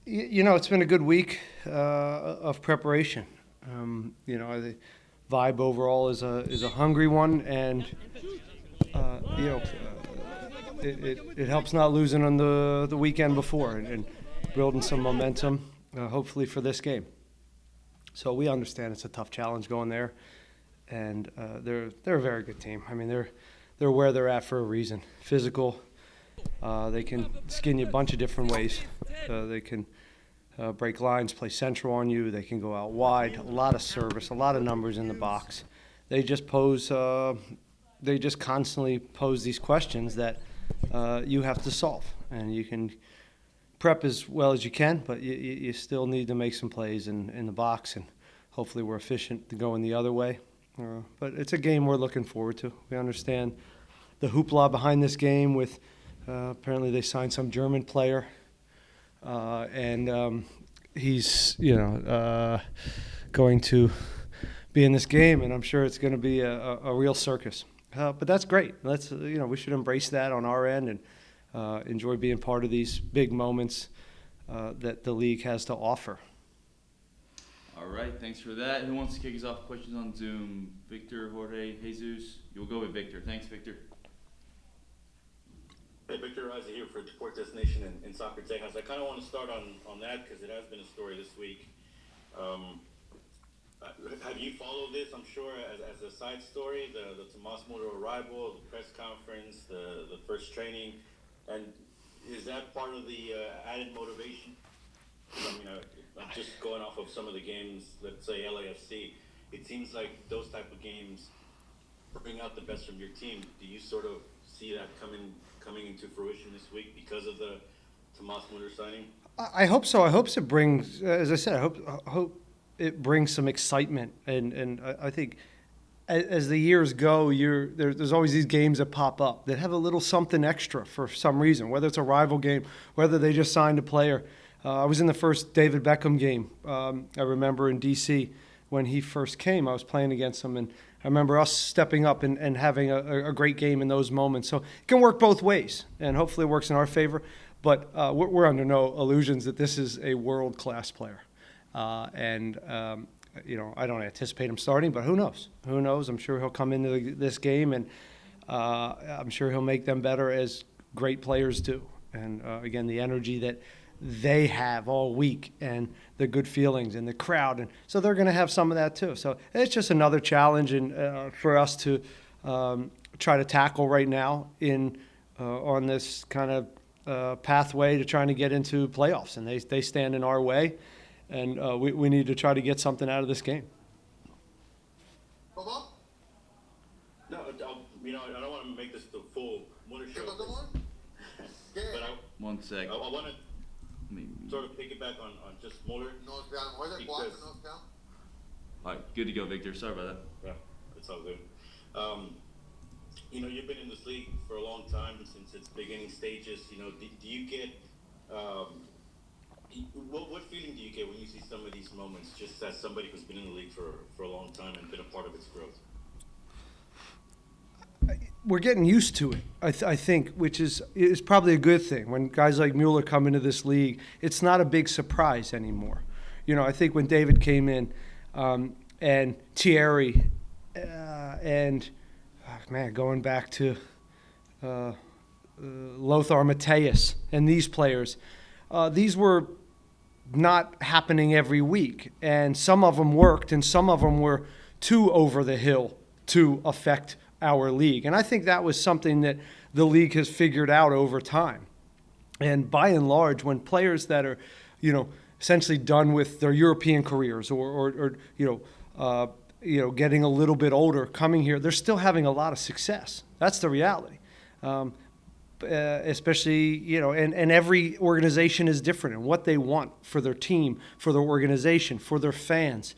It's been a good week of preparation. The vibe overall is a hungry one, and it helps not losing on the weekend before and building some momentum, hopefully for this game. So we understand it's a tough challenge going there, and they're a very good team. I mean, they're where they're at for a reason. Physical. They can skin you a bunch of different ways. They can break lines, play central on you. They can go out wide. A lot of service, a lot of numbers in the box. They just pose. They just constantly pose these questions that you have to solve, and you can prep as well as you can, but you still need to make some plays in the box, and hopefully we're efficient to going the other way. But it's a game we're looking forward to. We understand the hoopla behind this game with apparently they signed some German player, and he's going to be in this game, and I'm sure it's going to be a real circus. But that's great. We should embrace that on our end and enjoy being part of these big moments that the league has to offer. All right, thanks for that. Who wants to kick us off? Questions on Zoom? Victor, Jorge, Jesus? You'll go with Victor. Thanks, Victor. Hey, Victor Riza here for Sport Destination in Soccer Texas. I kind of want to start on that because it has been a story this week. Have you followed this, I'm sure, as a side story, the Tomas Muller arrival, the press conference, the first training, and is that part of the added motivation? I mean, I'm just going off of some of the games, let's say LAFC, it seems like those type of games bring out the best from your team. Do you sort of see that coming into fruition this week because of the Tomas Muller signing? I hope so. I hope it brings, as I said, I hope it brings some excitement, and I think as the years go, there's always these games that pop up that have a little something extra for some reason, whether it's a rival game, whether they just signed a player. I was in the first David Beckham game. I remember in D.C. when he first came, I was playing against him, and I remember us stepping up and having a great game in those moments. So it can work both ways, and hopefully it works in our favor. But we're under no illusions that this is a world-class player. I don't anticipate him starting, but who knows? Who knows? I'm sure he'll come into this game, and I'm sure he'll make them better as great players do. And, again, the energy that they have all week and the good feelings and the crowd. And so they're going to have some of that too. So it's just another challenge for us to try to tackle right now on this kind of pathway to trying to get into playoffs. And they stand in our way. And we need to try to get something out of this game. No, I don't want to make this the full Muller show. But One sec. I want to sort of piggyback on just Muller. Because, all right, good to go, Victor. Sorry about that. Yeah, it's all good. You've been in this league for a long time since its beginning stages. Do you get what feeling do you get when you see some of these moments, just as somebody who's been in the league for a long time and been a part of its growth? We're getting used to it, I think, which is probably a good thing. When guys like Mueller come into this league, it's not a big surprise anymore. I think when David came in and Thierry going back to Lothar Matthäus and these players, these were not happening every week. And some of them worked, and some of them were too over the hill to affect our league. And I think that was something that the league has figured out over time. And by and large, when players that are, essentially done with their European careers or getting a little bit older, coming here, they're still having a lot of success. That's the reality. Especially, and every organization is different in what they want for their team, for their organization, for their fans.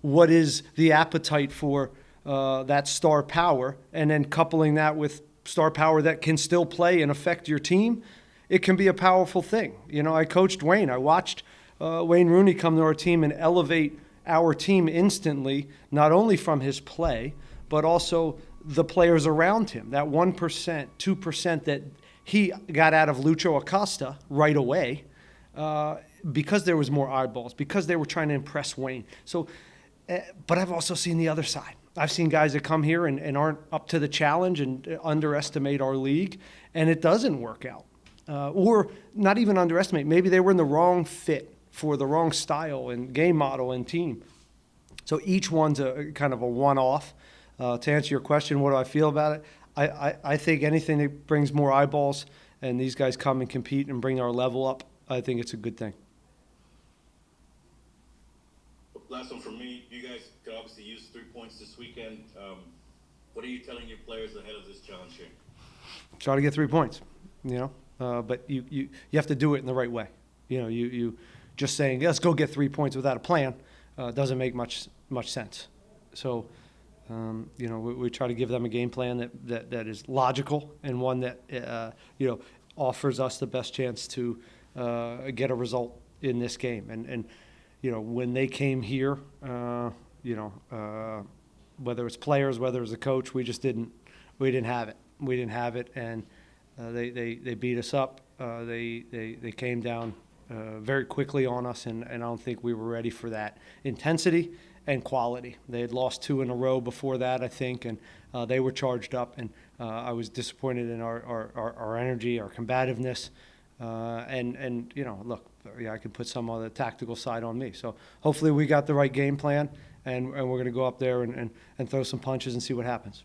What is the appetite for that star power, and then coupling that with star power that can still play and affect your team, it can be a powerful thing. I coached Wayne. I watched Wayne Rooney come to our team and elevate our team instantly, not only from his play, but also the players around him. That 1%, 2% that he got out of Lucho Acosta right away because there was more eyeballs, because they were trying to impress Wayne. So, but I've also seen the other side. I've seen guys that come here and aren't up to the challenge and underestimate our league, and it doesn't work out. Or not even underestimate. Maybe they were in the wrong fit for the wrong style and game model and team. So each one's a kind of a one-off. To answer your question, what do I feel about it? I think anything that brings more eyeballs and these guys come and compete and bring our level up, I think it's a good thing. Last one from me. You guys could obviously use 3 points this weekend. What are you telling your players ahead of this challenge here? Try to get 3 points, but you have to do it in the right way. You just saying, let's go get 3 points without a plan doesn't make much sense. So, we try to give them a game plan that is logical and one that, offers us the best chance to get a result in this game. And when they came here, whether it's players, whether it's a coach, we didn't have it. We didn't have it, and they beat us up. They came down very quickly on us, and I don't think we were ready for that intensity and quality. They had lost 2 in a row before that, I think, and they were charged up, and I was disappointed in our energy, our combativeness, and look, I could put some of the tactical side on me. So hopefully we got the right game plan, and we're going to go up there and throw some punches and see what happens.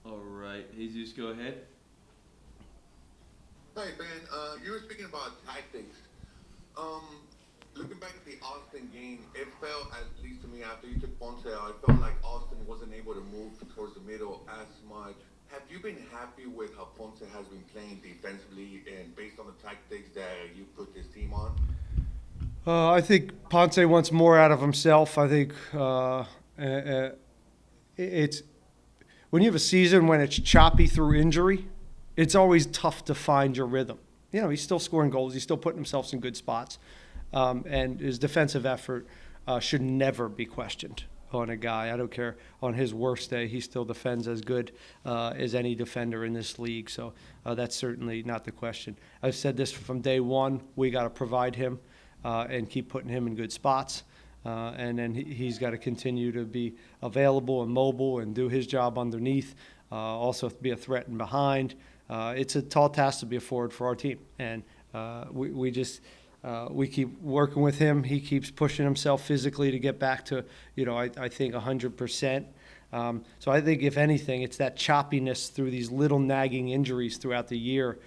All right, Jesus, go ahead. Hi, Ben. You were speaking about tactics. Looking back at the Austin game, it felt, at least to me, after you took Ponce out, it felt like Austin wasn't able to move towards the middle as much. Have you been happy with how Ponce has been playing defensively and based on the tactics that you put this team on? I think Ponce wants more out of himself. I think it's when you have a season when it's choppy through injury, it's always tough to find your rhythm. He's still scoring goals. He's still putting himself in good spots. And his defensive effort should never be questioned on a guy. I don't care. On his worst day, he still defends as good as any defender in this league. So that's certainly not the question. I've said this from day one. We got to provide him and keep putting him in good spots. And then he's got to continue to be available and mobile and do his job underneath. Also be a threat in behind. It's a tall task to be a forward for our team. And we keep working with him. He keeps pushing himself physically to get back to, I think 100%. So I think if anything, it's that choppiness through these little nagging injuries throughout the year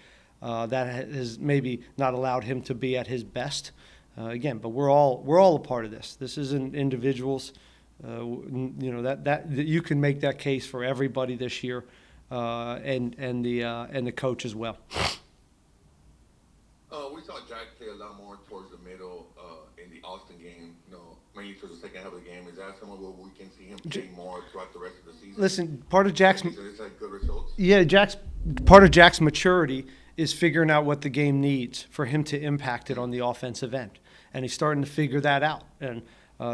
that has maybe not allowed him to be at his best. But we're all a part of this. This isn't individuals. That you can make that case for everybody this year, and the coach as well. We saw Jack play a lot more towards the middle in the Austin game, mainly towards the second half of the game. Is that somewhere where we can see him play more throughout the rest of the season? Listen, part of Jack's good results. Yeah, part of Jack's maturity is figuring out what the game needs for him to impact it on the offensive end, and he's starting to figure that out. And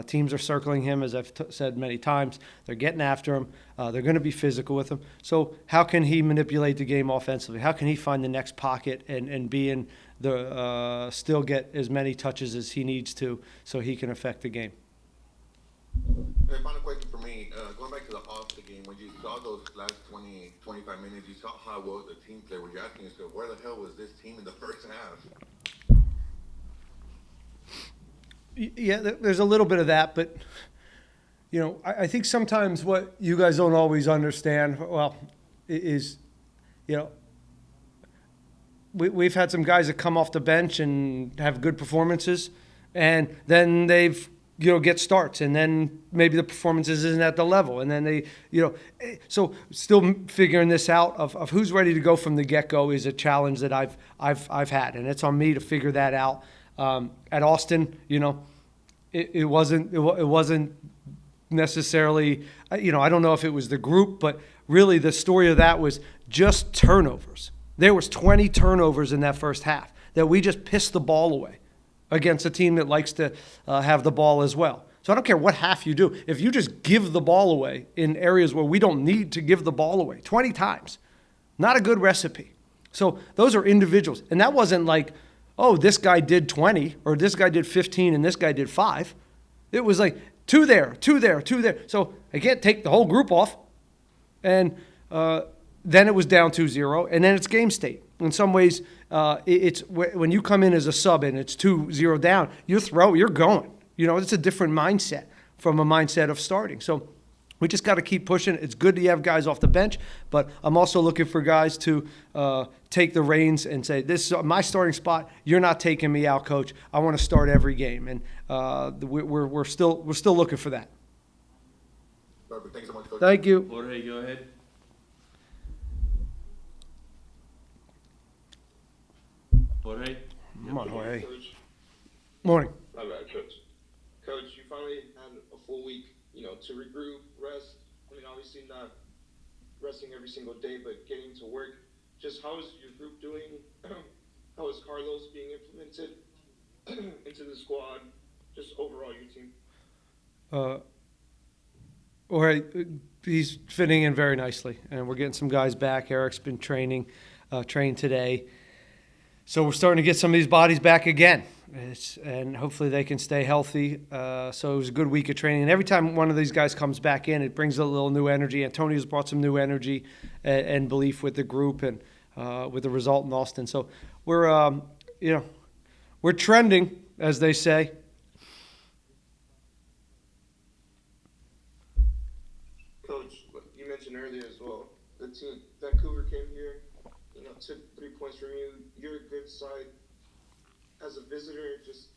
teams are circling him, as I've said many times. They're getting after him. They're going to be physical with him. So how can he manipulate the game offensively? How can he find the next pocket and be in the still get as many touches as he needs to so he can affect the game? And final question for me, going back to the Austin game, when you saw those last 20, 25 minutes, you saw how well the team played. Were you asking yourself, where the hell was this team in the first half? Yeah, there's a little bit of that, but, I think sometimes what you guys don't always understand, is, we've had some guys that come off the bench and have good performances, and then they've, get starts, and then maybe the performances isn't at the level, and then they, so still figuring this out of who's ready to go from the get-go is a challenge that I've had, and it's on me to figure that out. At Austin, it wasn't necessarily, I don't know if it was the group, but really the story of that was just turnovers. There was 20 turnovers in that first half that we just pissed the ball away against a team that likes to have the ball as well. So I don't care what half you do. If you just give the ball away in areas where we don't need to give the ball away 20 times, not a good recipe. So those are individuals. And that wasn't like, oh, this guy did 20 or this guy did 15 and this guy did 5. It was like 2 there, 2 there, 2 there. So I can't take the whole group off. And then it was down 2-0, and then it's game state. In some ways, it's when you come in as a sub and it's 2-0 down, you're going. It's a different mindset from a mindset of starting. So we just got to keep pushing. It's good to have guys off the bench, but I'm also looking for guys to take the reins and say, "This is my starting spot. You're not taking me out, coach. I want to start every game." And we're still looking for that. Perfect. Thanks so much, Coach. Thank you. Jorge, go ahead. Jorge? Come on, Jorge. Coach. Morning. My bad, Coach. Coach, you finally had a full week, to regroup, rest. I mean, obviously not resting every single day, but getting to work. Just how is your group doing? How is Carlos being implemented into the squad? Just overall, your team. Jorge, he's fitting in very nicely, and we're getting some guys back. Eric's been trained today. So we're starting to get some of these bodies back again, and hopefully they can stay healthy. So it was a good week of training. And every time one of these guys comes back in, it brings a little new energy. Antonio's brought some new energy and belief with the group and with the result in Austin. So we're trending, as they say. Coach, you mentioned earlier as well, the team, Vancouver came here, took 3 points from you. You're a good side. As a visitor, just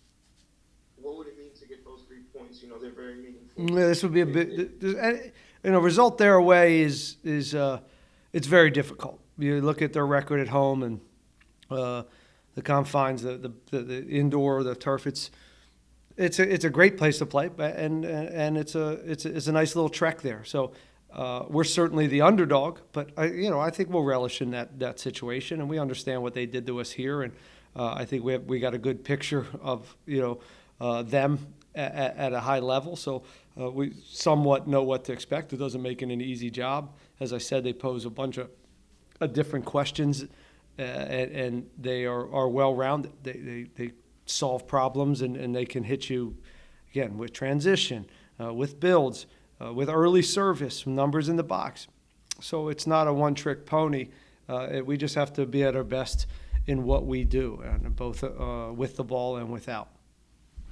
what would it mean to get those 3 points? They're very meaningful. Yeah, this would be a bit. Result their way is it's very difficult. You look at their record at home and the confines, the indoor, the turf. It's a great place to play, and it's a nice little trek there. So we're certainly the underdog, but I think we'll relish in that situation, and we understand what they did to us here, and I think we got a good picture of them at a high level. So we somewhat know what to expect. It doesn't make it an easy job. As I said, they pose a bunch of different questions, and they are well-rounded. They solve problems, and they can hit you, again, with transition, with builds, with early service, numbers in the box. So it's not a one-trick pony. We just have to be at our best in what we do, and both with the ball and without.